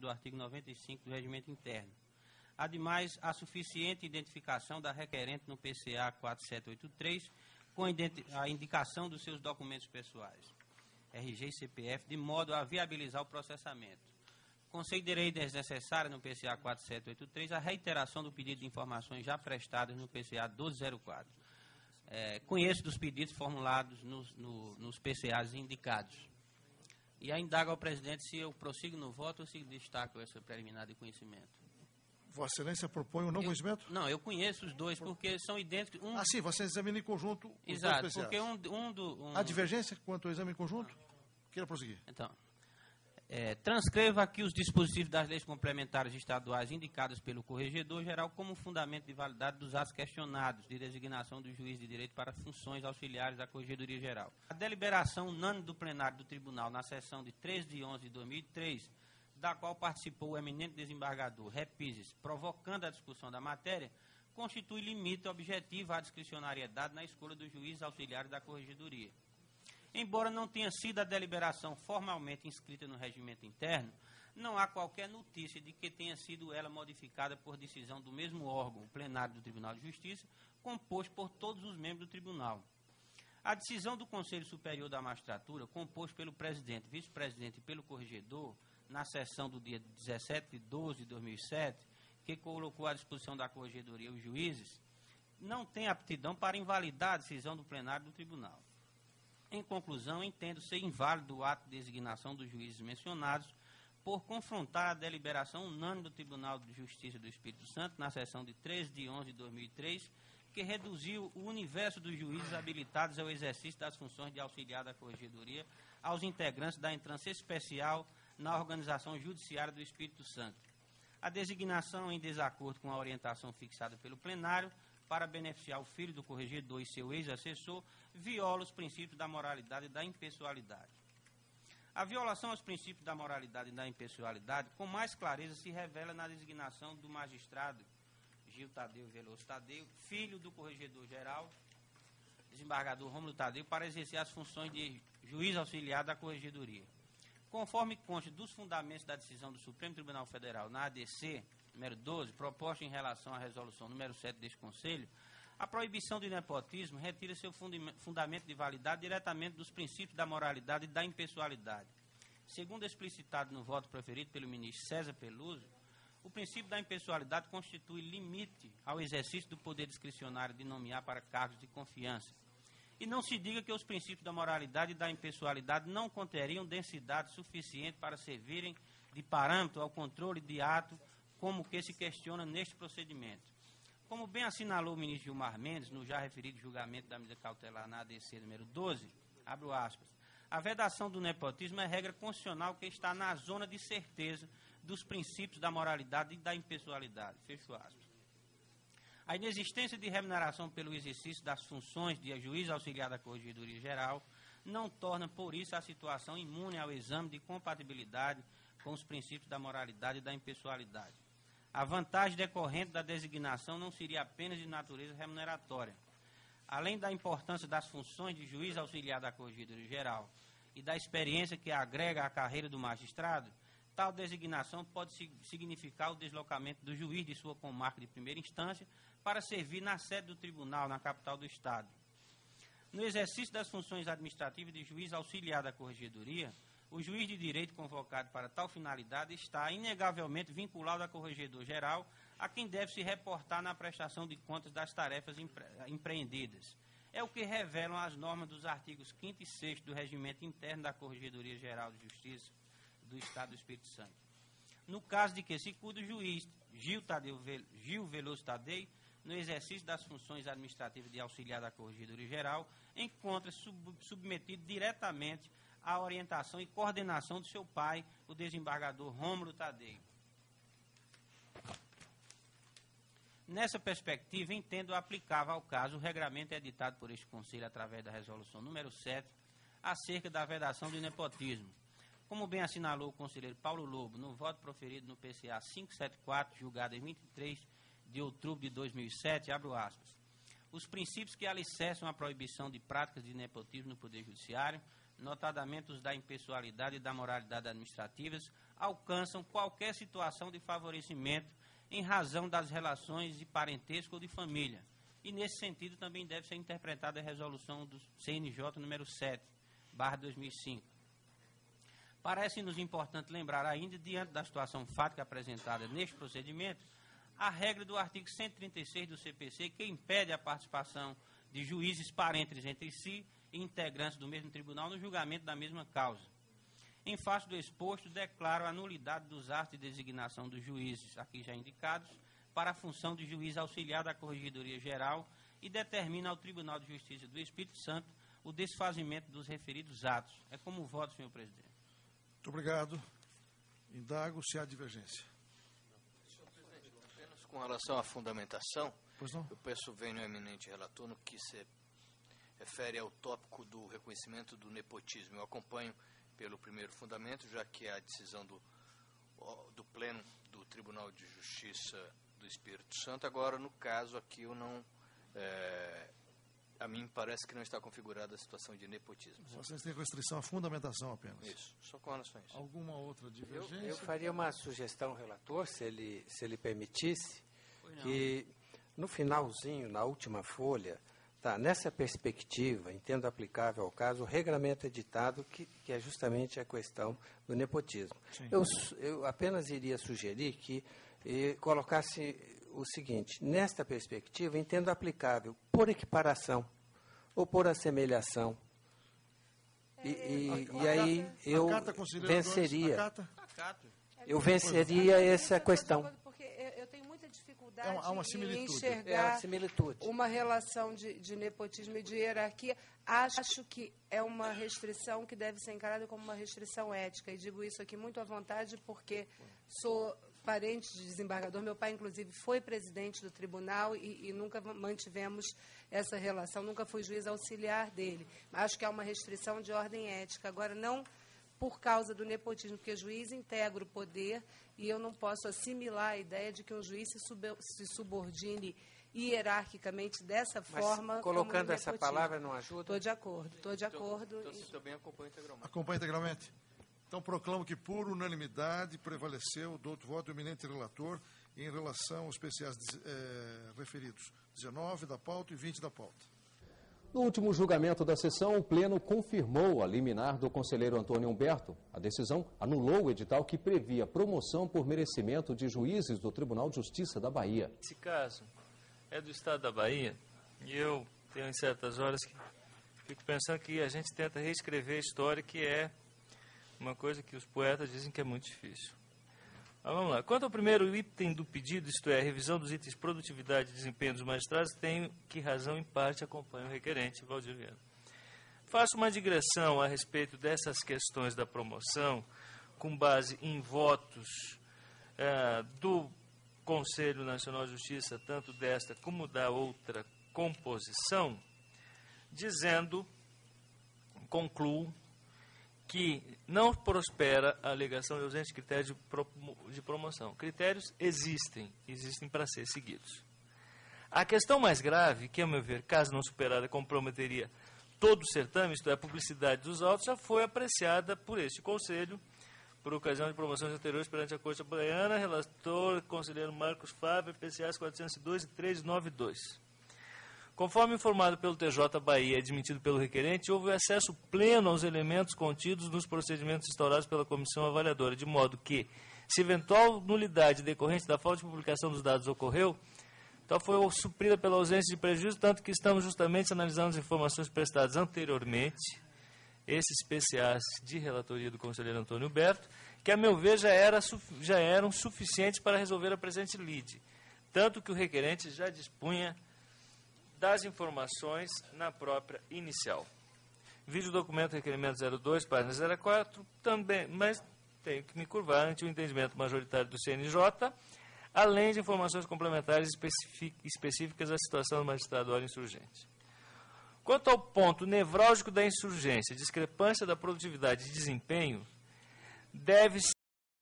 do artigo 95 do Regimento Interno. Ademais, a suficiente identificação da requerente no PCA 4783, com a indicação dos seus documentos pessoais, RG e CPF, de modo a viabilizar o processamento. Considerei desnecessária no PCA 4783 a reiteração do pedido de informações já prestadas no PCA 1204. Conheço dos pedidos formulados nos PCAs indicados. E ainda indago ao presidente se eu prossigo no voto ou se destaco essa preliminar de conhecimento. Vossa Excelência propõe um não conhecimento? Não, eu conheço os dois porque são idênticos. Sim, você examina em conjunto os exato, dois PCAs. porque Há divergência quanto ao exame em conjunto? Queira prosseguir. Então, transcreva aqui os dispositivos das leis complementares estaduais indicadas pelo Corregedor-Geral como fundamento de validade dos atos questionados de designação do juiz de direito para funções auxiliares da Corregedoria-Geral. A deliberação unânime do plenário do Tribunal na sessão de 3 de 11 de 2003, da qual participou o eminente desembargador Repises, provocando a discussão da matéria, constitui limite objetivo à discricionariedade na escolha dos juízes auxiliares da Corregedoria. Embora não tenha sido a deliberação formalmente inscrita no regimento interno, não há qualquer notícia de que tenha sido ela modificada por decisão do mesmo órgão, o plenário do Tribunal de Justiça, composto por todos os membros do tribunal. A decisão do Conselho Superior da Magistratura, composto pelo presidente, vice-presidente e pelo corregedor, na sessão do dia 17 de 12 de 2007, que colocou à disposição da Corregedoria os juízes, não tem aptidão para invalidar a decisão do plenário do tribunal. Em conclusão, entendo ser inválido o ato de designação dos juízes mencionados por confrontar a deliberação unânime do Tribunal de Justiça do Espírito Santo, na sessão de 13 de 11 de 2003, que reduziu o universo dos juízes habilitados ao exercício das funções de auxiliar da Corregedoria aos integrantes da entrância especial na organização judiciária do Espírito Santo. A designação em desacordo com a orientação fixada pelo plenário para beneficiar o filho do corregedor e seu ex-assessor, viola os princípios da moralidade e da impessoalidade. A violação aos princípios da moralidade e da impessoalidade, com mais clareza, se revela na designação do magistrado Gil Tadeu Veloso Tadeu, filho do corregedor-geral, desembargador Rômulo Tadeu, para exercer as funções de juiz auxiliar da Corregedoria. Conforme consta dos fundamentos da decisão do Supremo Tribunal Federal na ADC, número 12, proposta em relação à resolução número 7 deste Conselho, a proibição do nepotismo retira seu fundamento de validade diretamente dos princípios da moralidade e da impessoalidade. Segundo explicitado no voto proferido pelo ministro César Peluso, o princípio da impessoalidade constitui limite ao exercício do poder discricionário de nomear para cargos de confiança. E não se diga que os princípios da moralidade e da impessoalidade não conteriam densidade suficiente para servirem de parâmetro ao controle de ato como que se questiona neste procedimento. Como bem assinalou o ministro Gilmar Mendes, no já referido julgamento da medida cautelar na ADC número 12, abro aspas, a vedação do nepotismo é regra constitucional que está na zona de certeza dos princípios da moralidade e da impessoalidade, fecho aspas. A inexistência de remuneração pelo exercício das funções de juiz auxiliar da Corregedoria Geral não torna, por isso, a situação imune ao exame de compatibilidade com os princípios da moralidade e da impessoalidade. A vantagem decorrente da designação não seria apenas de natureza remuneratória. Além da importância das funções de juiz auxiliar da Corregedoria Geral e da experiência que agrega à carreira do magistrado, tal designação pode significar o deslocamento do juiz de sua comarca de primeira instância para servir na sede do tribunal, na capital do Estado. No exercício das funções administrativas de juiz auxiliar da Corregedoria, o juiz de direito convocado para tal finalidade está inegavelmente vinculado ao corregedor-geral, a quem deve se reportar na prestação de contas das tarefas empreendidas. É o que revelam as normas dos artigos 5º e 6º do Regimento Interno da Corregedoria Geral de Justiça do Estado do Espírito Santo. No caso de que se cuida o juiz Gil Veloso Tadeu, no exercício das funções administrativas de auxiliar da Corregedoria Geral, encontra-se submetido diretamente à orientação e coordenação do seu pai, o desembargador Rômulo Tadeu. Nessa perspectiva, entendo aplicável ao caso o regramento editado por este Conselho através da resolução número 7, acerca da vedação do nepotismo. Como bem assinalou o conselheiro Paulo Lobo, no voto proferido no PCA 574, julgado em 23 de outubro de 2007, abro aspas, os princípios que alicerçam a proibição de práticas de nepotismo no Poder Judiciário, notadamente os da impessoalidade e da moralidade administrativas, alcançam qualquer situação de favorecimento em razão das relações de parentesco ou de família. E, nesse sentido, também deve ser interpretada a resolução do CNJ número 7/2005. Parece-nos importante lembrar ainda, diante da situação fática apresentada neste procedimento, a regra do artigo 136 do CPC, que impede a participação de juízes parentes entre si e integrantes do mesmo tribunal no julgamento da mesma causa. Em face do exposto, declaro a nulidade dos atos de designação dos juízes, aqui já indicados, para a função de juiz auxiliar da Corregedoria Geral e determina ao Tribunal de Justiça do Espírito Santo o desfazimento dos referidos atos. É como voto, senhor presidente. Muito obrigado. Indago se há divergência. Senhor presidente, apenas com relação à fundamentação, Pois não? eu peço venho ao eminente relator no que se refere ao tópico do reconhecimento do nepotismo. Eu acompanho pelo primeiro fundamento, já que é a decisão do Pleno do Tribunal de Justiça do Espírito Santo. Agora, no caso aqui, eu não... a mim parece que não está configurada a situação de nepotismo. Vocês têm restrição à fundamentação apenas. Isso, só com relação a isso. Alguma outra divergência? Eu faria uma sugestão, relator, se ele permitisse, que no finalzinho, na última folha, tá, nessa perspectiva, entendo aplicável ao caso, o regramento editado, que é justamente a questão do nepotismo. Eu apenas iria sugerir que colocasse o seguinte: nesta perspectiva, entendo aplicável por equiparação ou por assemelhação. E aí eu venceria. Eu venceria essa questão. Porque eu tenho muita dificuldade Há uma similitude. em enxergar similitude. uma relação de nepotismo e de hierarquia. Acho que é uma restrição que deve ser encarada como uma restrição ética. E digo isso aqui muito à vontade porque sou parente de desembargador. Meu pai, inclusive, foi presidente do tribunal e nunca mantivemos essa relação. Nunca fui juiz auxiliar dele. Acho que há uma restrição de ordem ética. Agora, não por causa do nepotismo, porque o juiz integra o poder e eu não posso assimilar a ideia de que um juiz se subordine hierarquicamente dessa forma. Colocando essa palavra não ajuda? Estou de acordo, estou de acordo. Então, você também acompanha integralmente. Acompanha integralmente? Então, proclamo que, por unanimidade, prevaleceu do voto do eminente relator em relação aos especiais referidos 19 da pauta e 20 da pauta. No último julgamento da sessão, o Pleno confirmou a liminar do conselheiro Antônio Humberto. A decisão anulou o edital que previa promoção por merecimento de juízes do Tribunal de Justiça da Bahia. Esse caso é do Estado da Bahia e eu tenho em certas horas que fico pensando que a gente tenta reescrever a história, que é uma coisa que os poetas dizem que é muito difícil. Mas vamos lá. Quanto ao primeiro item do pedido, isto é, a revisão dos itens produtividade e desempenho dos magistrados, tenho que razão em parte acompanha o requerente, Valdir Viana. Faço uma digressão a respeito dessas questões da promoção, com base em votos do Conselho Nacional de Justiça, tanto desta como da outra composição, dizendo, concluo, que não prospera a alegação de ausência de critérios de promoção. Critérios existem para ser seguidos. A questão mais grave, que, a meu ver, caso não superada, comprometeria todo o certame, isto é, a publicidade dos autos, já foi apreciada por este Conselho, por ocasião de promoções anteriores perante a Corte Baiana, relator, conselheiro Marcos Fábio, PCAs 402 e 392. Conforme informado pelo TJ Bahia e admitido pelo requerente, houve acesso pleno aos elementos contidos nos procedimentos instaurados pela comissão avaliadora, de modo que, se eventual nulidade decorrente da falta de publicação dos dados ocorreu, tal foi suprida pela ausência de prejuízo, tanto que estamos justamente analisando as informações prestadas anteriormente, esses PCAs de relatoria do conselheiro Antônio Humberto, que, a meu ver, já eram suficientes para resolver a presente lide, tanto que o requerente já dispunha das informações na própria inicial. Vídeo documento requerimento 02, página 04, também, mas tenho que me curvar ante o entendimento majoritário do CNJ, além de informações complementares específicas da situação do magistrado ora insurgente. Quanto ao ponto nevrálgico da insurgência, discrepância da produtividade e desempenho, deve